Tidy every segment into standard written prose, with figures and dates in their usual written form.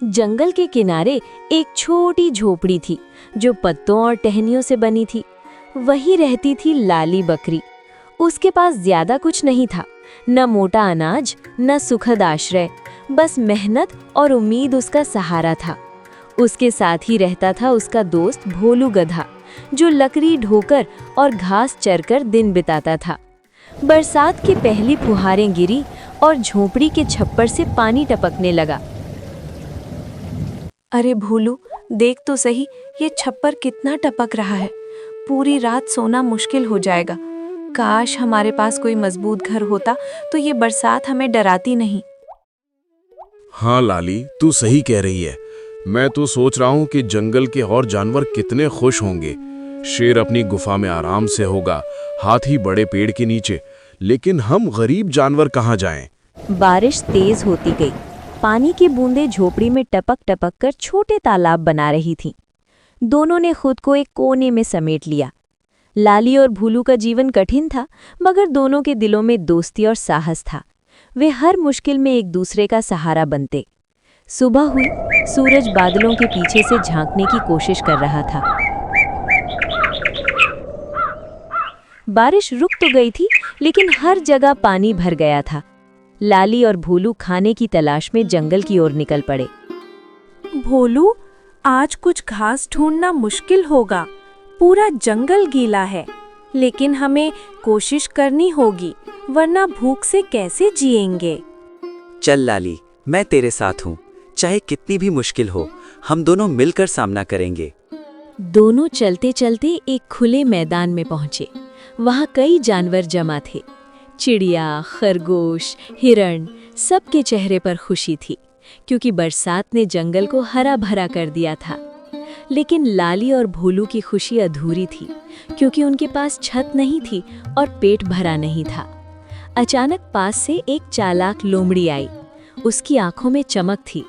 जंगल के किनारे एक छोटी झोपड़ी थी जो पत्तों और टहनियों से बनी थी। वहीं रहती थी लाली बकरी। उसके पास ज्यादा कुछ नहीं था, न मोटा अनाज न सुखद आश्रय, बस मेहनत और उम्मीद उसका सहारा था। उसके साथ ही रहता था उसका दोस्त भोलू गधा, जो लकड़ी ढोकर और घास चरकर दिन बिताता था। बरसात की पहली फुहारें गिरी और झोपड़ी के छप्पर से पानी टपकने लगा। अरे भोलू, देख तो सही, ये छप्पर कितना टपक रहा है। पूरी रात सोना मुश्किल हो जाएगा। काश हमारे पास कोई मजबूत घर होता तो ये बरसात हमें डराती नहीं। हाँ लाली, तू सही कह रही है। मैं तो सोच रहा हूँ कि जंगल के और जानवर कितने खुश होंगे। शेर अपनी गुफा में आराम से होगा, हाथी बड़े पेड़ के नीचे, लेकिन हम गरीब जानवर कहाँ जाएं? बारिश तेज होती गई। पानी की बूंदें झोपड़ी में टपक टपक कर छोटे तालाब बना रही थीं। दोनों ने खुद को एक कोने में समेट लिया। लाली और भूलू का जीवन कठिन था, मगर दोनों के दिलों में दोस्ती और साहस था। वे हर मुश्किल में एक दूसरे का सहारा बनते। सुबह हुई, सूरज बादलों के पीछे से झांकने की कोशिश कर रहा था। बारिश रुक तो गई थी, लेकिन हर जगह पानी भर गया था। लाली और भोलू खाने की तलाश में जंगल की ओर निकल पड़े। भोलू, आज कुछ घास ढूंढना मुश्किल होगा। पूरा जंगल गीला है, लेकिन हमें कोशिश करनी होगी, वरना भूख से कैसे जिएंगे। चल लाली, मैं तेरे साथ हूँ। चाहे कितनी भी मुश्किल हो, हम दोनों मिलकर सामना करेंगे। दोनों चलते चलते एक खुले मैदान में पहुंचे। वहां कई जानवर जमा थे। चिड़िया, खरगोश, हिरण, सबके चेहरे पर खुशी थी, क्योंकि बरसात ने जंगल को हरा भरा कर दिया था। लेकिन लाली और भोलू की खुशी अधूरी थी, क्योंकि उनके पास छत नहीं थी और पेट भरा नहीं था। अचानक पास से एक चालाक लोमड़ी आई। उसकी आंखों में चमक थी।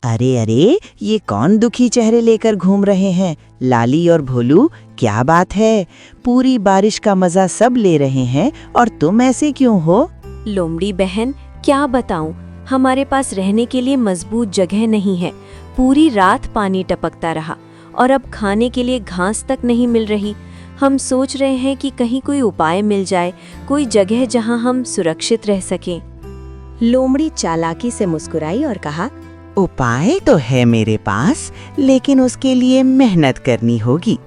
अरे अरे, ये कौन दुखी चेहरे लेकर घूम रहे हैं? लाली और भोलू, क्या बात है? पूरी बारिश का मजा सब ले रहे हैं और तुम ऐसे क्यों हो? लोमड़ी बहन, क्या बताऊं, हमारे पास रहने के लिए मजबूत जगह नहीं है। पूरी रात पानी टपकता रहा और अब खाने के लिए घास तक नहीं मिल रही। हम सोच रहे हैं कि कहीं कोई उपाय मिल जाए, कोई जगह जहां हम सुरक्षित रह सकें। लोमड़ी चालाकी से मुस्कुराई और कहा, उपाय तो है मेरे पास, लेकिन उसके लिए मेहनत करनी होगी।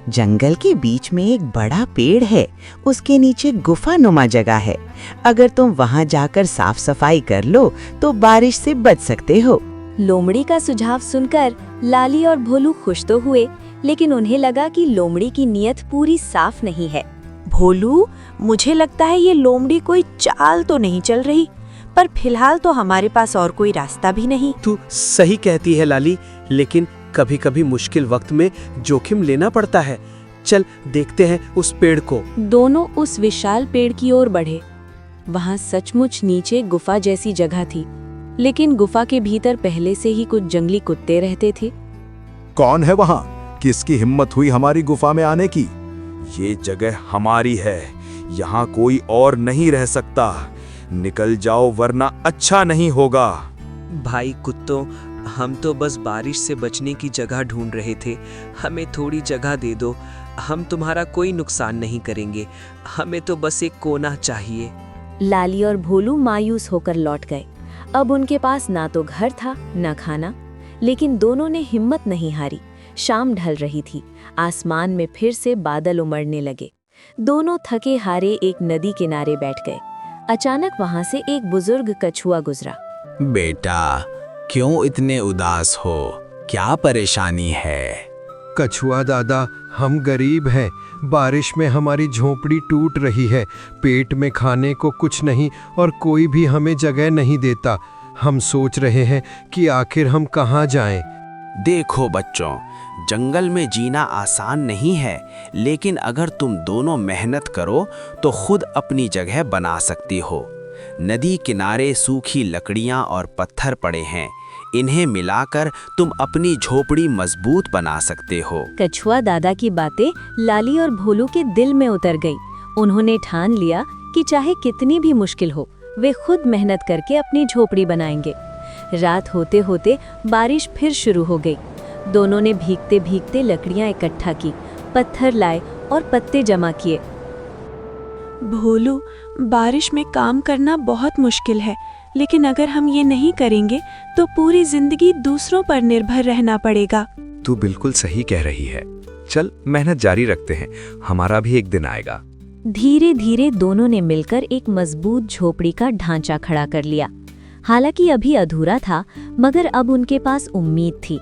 जंगल के बीच में एक बड़ा पेड़ है, उसके नीचे गुफानुमा जगह है। अगर तुम वहां जाकर साफ सफाई कर लो तो बारिश से बच सकते हो। लोमड़ी का सुझाव सुनकर लाली और भोलू खुश तो हुए, लेकिन उन्हें लगा कि लोमड़ी की नीयत पूरी साफ नहीं है। भोलू, मुझे लगता है ये लोमड़ी कोई चाल तो नहीं चल रही, पर फिलहाल तो हमारे पास और कोई रास्ता भी नहीं। तू सही कहती है लाली, लेकिन कभी कभी मुश्किल वक्त में जोखिम लेना पड़ता है। चल देखते हैं उस पेड़ को। दोनों उस विशाल पेड़ की ओर बढ़े। वहां सचमुच नीचे गुफा जैसी जगह थी, लेकिन गुफा के भीतर पहले से ही कुछ जंगली कुत्ते रहते थे। कौन है वहां? किसकी हिम्मत हुई हमारी गुफा में आने की? ये जगह हमारी है, यहाँ कोई और नहीं रह सकता। निकल जाओ वरना अच्छा नहीं होगा। भाई कुत्तों, हम तो बस बारिश से बचने की जगह ढूंढ रहे थे। हमें थोड़ी जगह दे दो, हम तुम्हारा कोई नुकसान नहीं करेंगे। हमें तो बस एक कोना चाहिए। लाली और भोलू मायूस होकर लौट गए। अब उनके पास ना तो घर था ना खाना, लेकिन दोनों ने हिम्मत नहीं हारी। शाम ढल रही थी, आसमान में फिर से बादल उमड़ने लगे। दोनों थके हारे एक नदी किनारे बैठ गए। अचानक वहां से एक बुजुर्ग कछुआ गुजरा। बेटा, क्यों इतने उदास हो? क्या परेशानी है? कछुआ दादा, हम गरीब हैं। बारिश में हमारी झोपड़ी टूट रही है। पेट में खाने को कुछ नहीं और कोई भी हमें जगह नहीं देता। हम सोच रहे हैं कि आखिर हम कहाँ जाएं। देखो बच्चों, जंगल में जीना आसान नहीं है, लेकिन अगर तुम दोनों मेहनत करो तो खुद अपनी जगह बना सकती हो। नदी किनारे सूखी लकड़ियां और पत्थर पड़े हैं, इन्हें मिलाकर तुम अपनी झोपड़ी मजबूत बना सकते हो। कछुआ दादा की बातें लाली और भोलू के दिल में उतर गईं। उन्होंने ठान लिया कि चाहे कितनी भी मुश्किल हो, वे खुद मेहनत करके अपनी झोपड़ी बनाएंगे। रात होते होते बारिश फिर शुरू हो गई। दोनों ने भीगते भीगते लकड़ियां इकट्ठा की, पत्थर लाए और पत्ते जमा किए। भोलू, बारिश में काम करना बहुत मुश्किल है, लेकिन अगर हम ये नहीं करेंगे तो पूरी जिंदगी दूसरों पर निर्भर रहना पड़ेगा। तू बिल्कुल सही कह रही है। चल मेहनत जारी रखते हैं, हमारा भी एक दिन आएगा। धीरे धीरे दोनों ने मिलकर एक मजबूत झोपड़ी का ढांचा खड़ा कर लिया। हालांकि अभी अधूरा था, मगर अब उनके पास उम्मीद थी।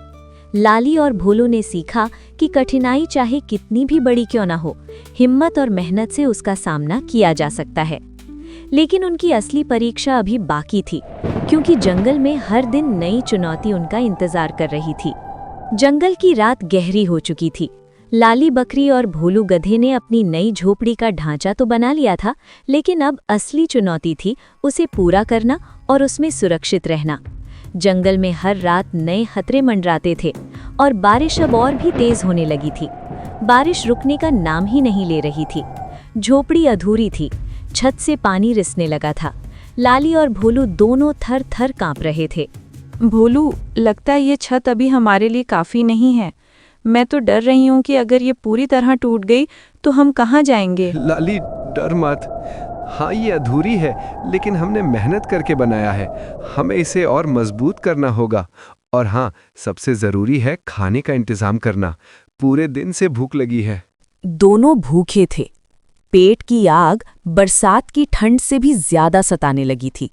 लाली और भोलू ने सीखा कि कठिनाई चाहे कितनी भी बड़ी क्यों ना हो, हिम्मत और मेहनत से उसका सामना किया जा सकता है। लेकिन उनकी असली परीक्षा अभी बाकी थी, क्योंकि जंगल में हर दिन नई चुनौती उनका इंतजार कर रही थी। जंगल की रात गहरी हो चुकी थी। लाली बकरी और भोलू गधे ने अपनी नई झोपड़ी का ढांचा तो बना लिया था, लेकिन अब असली चुनौती थी उसे पूरा करना और उसमें सुरक्षित रहना। जंगल में हर रात नए खतरे मंडराते थे और बारिश अब और भी तेज होने लगी थी। बारिश रुकने का नाम ही नहीं ले रही थी। झोपड़ी अधूरी थी, छत से पानी रिसने लगा था। लाली और भोलू दोनों थर थर कांप रहे थे। भोलू, लगता है ये छत अभी हमारे लिए काफी नहीं है। मैं तो डर रही हूँ कि अगर ये पूरी तरह टूट गई तो हम कहाँ जाएंगे। लाली, डर मत। हाँ, ये अधूरी है, लेकिन हमने मेहनत करके बनाया है। हमें इसे और मजबूत करना होगा। और हाँ, सबसे जरूरी है खाने का इंतजाम करना। पूरे दिन से भूख लगी है। दोनों भूखे थे। पेट की आग बरसात की ठंड से भी ज्यादा सताने लगी थी।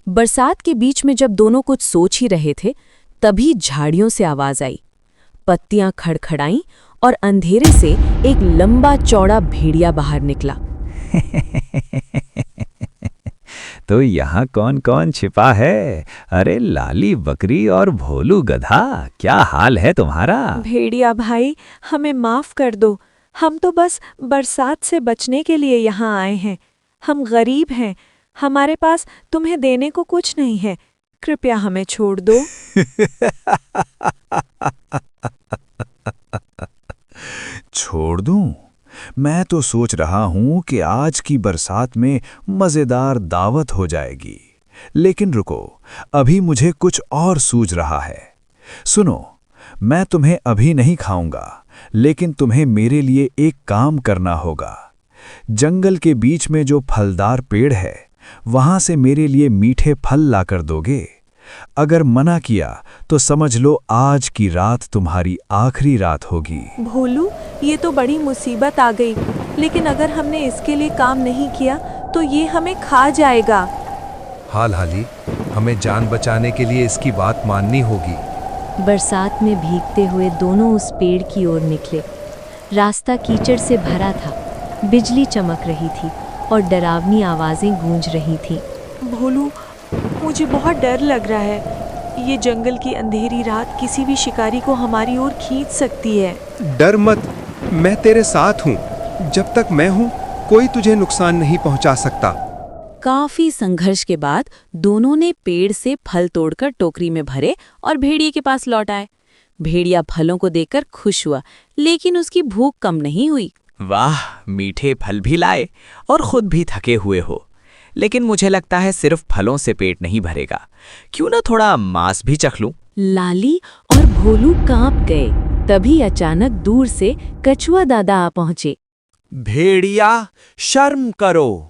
बरसात के बीच में जब दोनों कुछ सोच ही रहे थे, तभी झाड़ियों से आवाज आई। पत्तियां खड़खड़ाईं और अंधेरे से एक लंबा चौड़ा भेड़िया बाहर निकला। तो यहाँ कौन कौन छिपा है? अरे लाली बकरी और भोलू गधा, क्या हाल है तुम्हारा? भेड़िया भाई, हमें माफ कर दो। हम तो बस बरसात से बचने के लिए यहाँ आए हैं। हम गरीब हैं, हमारे पास तुम्हें देने को कुछ नहीं है। कृपया हमें छोड़ दो। छोड़ दूं? मैं तो सोच रहा हूं कि आज की बरसात में मजेदार दावत हो जाएगी। लेकिन रुको, अभी मुझे कुछ और सूझ रहा है। सुनो, मैं तुम्हें अभी नहीं खाऊंगा, लेकिन तुम्हें मेरे लिए एक काम करना होगा। जंगल के बीच में जो फलदार पेड़ है, वहां से मेरे लिए मीठे फल लाकर दोगे। अगर मना किया तो समझ लो आज की रात तुम्हारी आखिरी रात होगी। भोलू, ये तो बड़ी मुसीबत आ गई, लेकिन अगर हमने इसके लिए काम नहीं किया तो ये हमें खा जाएगा। हाँ लाली, हमें जान बचाने के लिए इसकी बात माननी होगी। बरसात में भीगते हुए दोनों उस पेड़ की ओर निकले। रास्ता कीचड़ से भरा था, बिजली चमक रही थी और डरावनी आवाजें गूंज रही थीं। भोलू, मुझे बहुत डर लग रहा है। ये जंगल की अंधेरी रात किसी भी शिकारी को हमारी ओर खींच सकती है। डर मत, मैं तेरे साथ हूँ। जब तक मैं हूँ, कोई तुझे नुकसान नहीं पहुँचा सकता। काफी संघर्ष के बाद दोनों ने पेड़ से फल तोड़कर टोकरी में भरे और भेड़िए के पास लौट आए। भेड़िया फलों को देखकर खुश हुआ, लेकिन उसकी भूख कम नहीं हुई। वाह, मीठे फल भी लाए और खुद भी थके हुए हो। लेकिन मुझे लगता है सिर्फ फलों से पेट नहीं भरेगा। क्यों ना थोड़ा मांस भी चख लूं? लाली और भोलू कांप गए। तभी अचानक दूर से कछुआ दादा आ पहुंचे। भेड़िया, शर्म करो।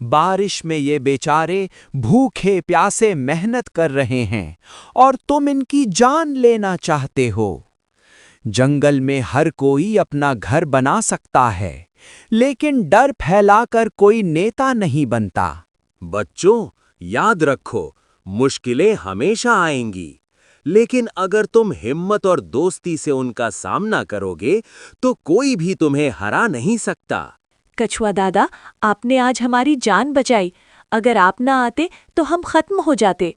बारिश में ये बेचारे भूखे प्यासे मेहनत कर रहे हैं और तुम इनकी जान लेना चाहते हो। जंगल में हर कोई अपना घर बना सकता है, लेकिन डर फैलाकर कोई नेता नहीं बनता। बच्चों, याद रखो, मुश्किलें हमेशा आएंगी, लेकिन अगर तुम हिम्मत और दोस्ती से उनका सामना करोगे तो कोई भी तुम्हें हरा नहीं सकता। कछुआ दादा, आपने आज हमारी जान बचाई। अगर आप ना आते तो हम खत्म हो जाते।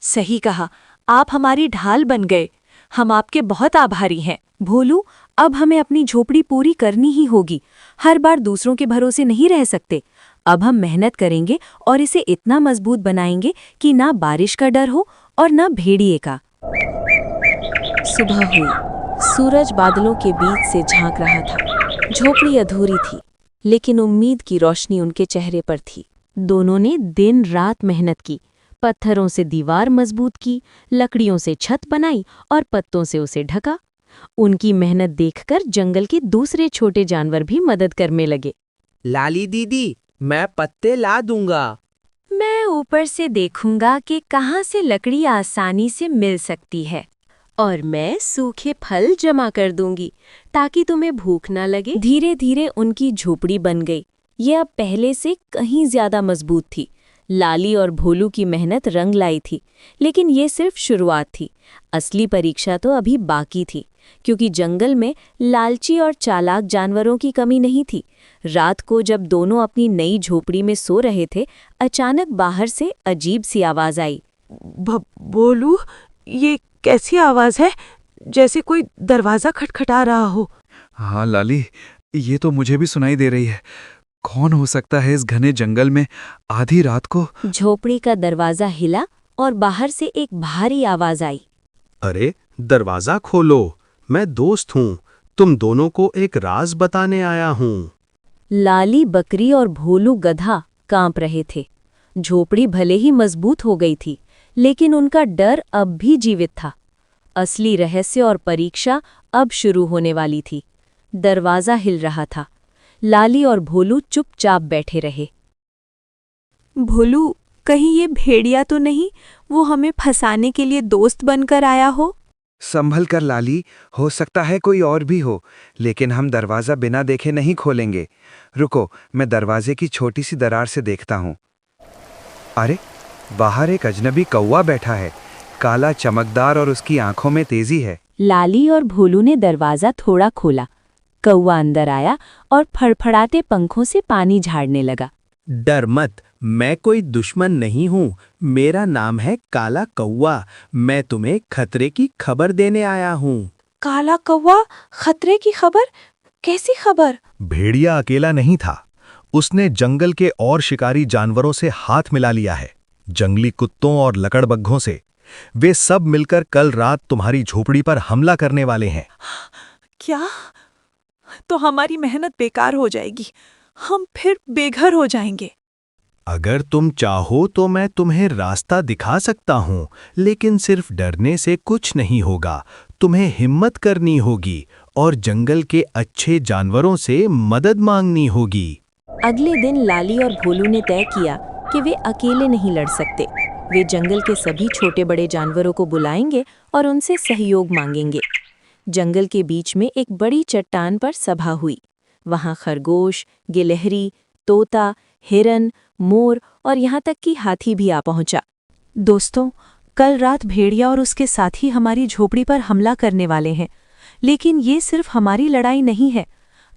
सही कहा, आप हमारी ढाल बन गए। हम आपके बहुत आभारी हैं। भोलू, अब हमें अपनी झोपड़ी पूरी करनी ही होगी। हर बार दूसरों के भरोसे नहीं रह सकते। अब हम मेहनत करेंगे और इसे इतना मजबूत बनाएंगे कि ना बारिश का डर हो और ना भेड़िए का। सुबह हुई। सूरज बादलों के बीच से झांक रहा था। झोपड़ी अधूरी थी, लेकिन उम्मीद की रोशनी उनके चेहरे पर थी। दोनों ने दिन रात मेहनत की, पत्थरों से दीवार मजबूत की, लकड़ियों से छत बनाई और पत्तों से उसे ढका। उनकी मेहनत देखकर जंगल के दूसरे छोटे जानवर भी मदद करने लगे। लाली दीदी, मैं पत्ते ला दूंगा। मैं ऊपर से देखूंगा कि कहाँ से लकड़ी आसानी से मिल सकती है, और मैं सूखे फल जमा कर दूंगी ताकि तुम्हें भूख ना लगे। धीरे धीरे उनकी झोपड़ी बन गई। ये अब पहले से कहीं ज्यादा मजबूत थी। लाली और भोलू की मेहनत रंग लाई थी, लेकिन ये सिर्फ शुरुआत थी। असली परीक्षा तो अभी बाकी थी, क्योंकि जंगल में लालची और चालाक जानवरों की कमी नहीं थी। रात को जब दोनों अपनी नई झोपड़ी में सो रहे थे, अचानक बाहर से अजीब सी आवाज आई। भोलू, ये कैसी आवाज है? जैसे कोई दरवाजा खटखटा रहा हो। हाँ लाली, ये तो मुझे भी सुनाई दे रही है। कौन हो सकता है इस घने जंगल में आधी रात को? झोपड़ी का दरवाजा हिला और बाहर से एक भारी आवाज आई। अरे दरवाजा खोलो, मैं दोस्त हूँ, तुम दोनों को एक राज बताने आया हूँ। लाली बकरी और भोलू गधा कांप रहे थे। झोपड़ी भले ही मजबूत हो गई थी, लेकिन उनका डर अब भी जीवित था। असली रहस्य और परीक्षा अब शुरू होने वाली थी। दरवाजा हिल रहा था। लाली और भोलू चुपचाप बैठे रहे। भोलू, कहीं ये भेड़िया तो नहीं? वो हमें फंसाने के लिए दोस्त बनकर आया हो? संभल कर लाली, हो सकता है कोई और भी हो, लेकिन हम दरवाज़ा बिना देखे नहीं खोलेंगे। रुको, मैं दरवाजे की छोटी सी दरार से देखता हूँ। अरे, बाहर एक अजनबी कौवा बैठा है, काला, चमकदार और उसकी आंखों में तेजी है। लाली और भोलू ने दरवाजा थोड़ा खोला। कौवा अंदर आया और फड़फड़ाते पंखों से पानी झाड़ने लगा। डर मत, मैं कोई दुश्मन नहीं हूँ। मेरा नाम है काला कौवा। मैं तुम्हें खतरे की खबर देने आया हूँ। काला कौवा, खतरे की खबर? कैसी खबर? भेड़िया अकेला नहीं था, उसने जंगल के और शिकारी जानवरों से हाथ मिला लिया है, जंगली कुत्तों और लकड़बग्घों से। वे सब मिलकर कल रात तुम्हारी झोपड़ी पर हमला करने वाले हैं। क्या? तो हमारी मेहनत बेकार हो जाएगी, हम फिर बेघर हो जाएंगे। अगर तुम चाहो तो मैं तुम्हें रास्ता दिखा सकता हूँ, लेकिन सिर्फ डरने से कुछ नहीं होगा। तुम्हें हिम्मत करनी होगी और जंगल के अच्छे जानवरों से मदद मांगनी होगी। अगले दिन लाली और भोलू ने तय किया कि वे अकेले नहीं लड़ सकते। वे जंगल के सभी छोटे बड़े जानवरों को बुलाएंगे और उनसे सहयोग मांगेंगे। जंगल के बीच में एक बड़ी चट्टान पर सभा हुई। वहां खरगोश, गिलहरी, तोता, हिरन, मोर और यहाँ तक कि हाथी भी आ पहुंचा। दोस्तों, कल रात भेड़िया और उसके साथी हमारी झोपड़ी पर हमला करने वाले हैं, लेकिन ये सिर्फ हमारी लड़ाई नहीं है।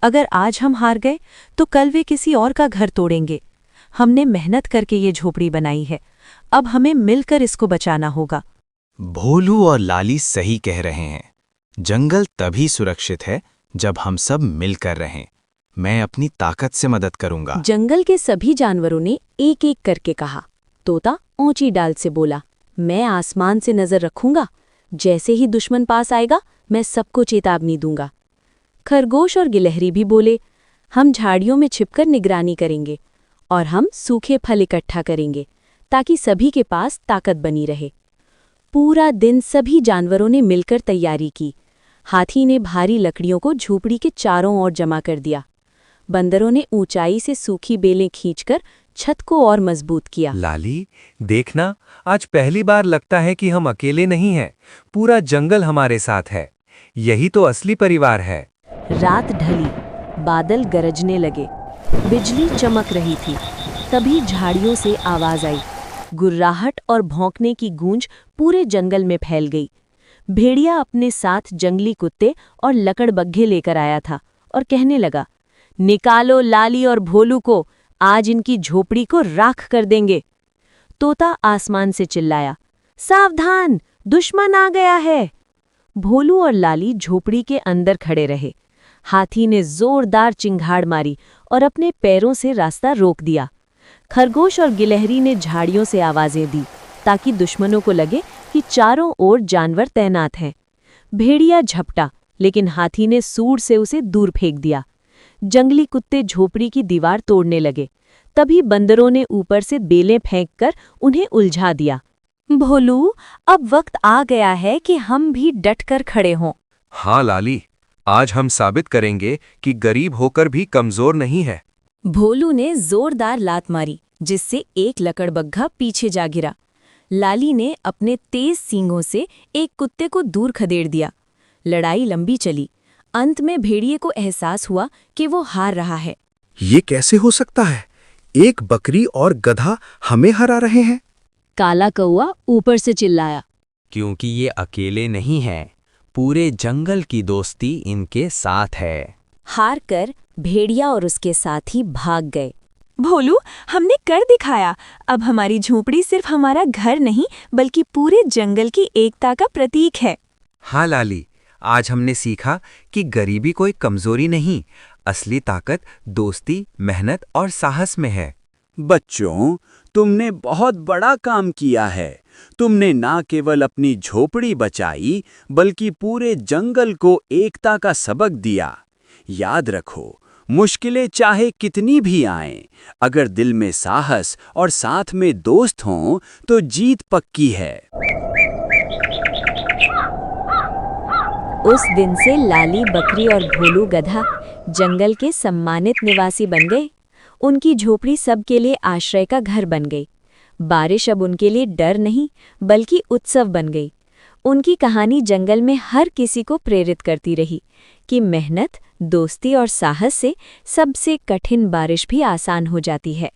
अगर आज हम हार गए तो कल वे किसी और का घर तोड़ेंगे। हमने मेहनत करके ये झोपड़ी बनाई है, अब हमें मिलकर इसको बचाना होगा। भोलू और लाली सही कह रहे हैं। जंगल तभी सुरक्षित है जब हम सब मिलकर रहें। मैं अपनी ताकत से मदद करूंगा। जंगल के सभी जानवरों ने एक एक करके कहा। तोता ऊंची डाल से बोला, मैं आसमान से नजर रखूंगा, जैसे ही दुश्मन पास आएगा मैं सबको चेतावनी दूंगा। खरगोश और गिलहरी भी बोले, हम झाड़ियों में छिपकर निगरानी करेंगे और हम सूखे फल इकट्ठा करेंगे ताकि सभी के पास ताकत बनी रहे। पूरा दिन सभी जानवरों ने मिलकर तैयारी की। हाथी ने भारी लकड़ियों को झोपड़ी के चारों ओर जमा कर दिया। बंदरों ने ऊंचाई से सूखी बेलें खींचकर छत को और मजबूत किया। लाली, देखना, आज पहली बार लगता है कि हम अकेले नहीं हैं। पूरा जंगल हमारे साथ है। यही तो असली परिवार है। रात ढली, बादल गरजने लगे, बिजली चमक रही थी। तभी झाड़ियों से आवाज आई। गुर्राहट और भौंकने की गूंज पूरे जंगल में फैल गई। भेड़िया अपने साथ जंगली कुत्ते और लकड़बग्घे लेकर आया था और कहने लगा, निकालो लाली और भोलू को, आज इनकी झोपड़ी को राख कर देंगे। तोता आसमान से चिल्लाया, सावधान, दुश्मन आ गया है। भोलू और लाली झोपड़ी के अंदर खड़े रहे। हाथी ने जोरदार चिंगाड़ मारी और अपने पैरों से रास्ता रोक दिया। खरगोश और गिलहरी ने झाड़ियों से आवाजें दी ताकि दुश्मनों को लगे कि चारों ओर जानवर तैनात हैं। भेड़िया झपटा, लेकिन हाथी ने सूंड से उसे दूर फेंक दिया। जंगली कुत्ते झोपड़ी की दीवार तोड़ने लगे। तभी बंदरों ने ऊपर से बेलें फेंककर उन्हें उलझा दिया। भोलू, अब वक्त आ गया है कि हम भी डटकर खड़े हों। हाँ लाली, आज हम साबित करेंगे कि गरीब होकर भी कमजोर नहीं है। भोलू ने जोरदार लात मारी, जिससे एक लकड़बग्घा पीछे जा गिरा। लाली ने अपने तेज सींगों से एक कुत्ते को दूर खदेड़ दिया। लड़ाई लंबी चली। अंत में भेड़िए को एहसास हुआ कि वो हार रहा है। ये कैसे हो सकता है? एक बकरी और गधा हमें हरा रहे हैं। काला कौआ ऊपर से चिल्लाया। क्योंकि ये अकेले नहीं हैं, पूरे जंगल की दोस्ती इनके साथ है। हार कर भेड़िया और उसके साथी भाग गए। भोलू, हमने कर दिखाया। अब हमारी झोपड़ी सिर्फ हमारा घर नहीं बल्कि पूरे जंगल की एकता का प्रतीक है। हाँ लाली, आज हमने सीखा कि गरीबी कोई कमजोरी नहीं, असली ताकत दोस्ती, मेहनत और साहस में है। बच्चों, तुमने बहुत बड़ा काम किया है। तुमने ना केवल अपनी झोपड़ी बचाई बल्कि पूरे जंगल को एकता का सबक दिया। याद रखो, मुश्किलें चाहे कितनी भी आएं, अगर दिल में साहस और साथ में दोस्त हों तो जीत पक्की है। उस दिन से लाली बकरी और भोलू गधा जंगल के सम्मानित निवासी बन गए। उनकी झोपड़ी सबके लिए आश्रय का घर बन गई। बारिश अब उनके लिए डर नहीं बल्कि उत्सव बन गई। उनकी कहानी जंगल में हर किसी को प्रेरित करती रही कि मेहनत, दोस्ती और साहस से सबसे कठिन बारिश भी आसान हो जाती है।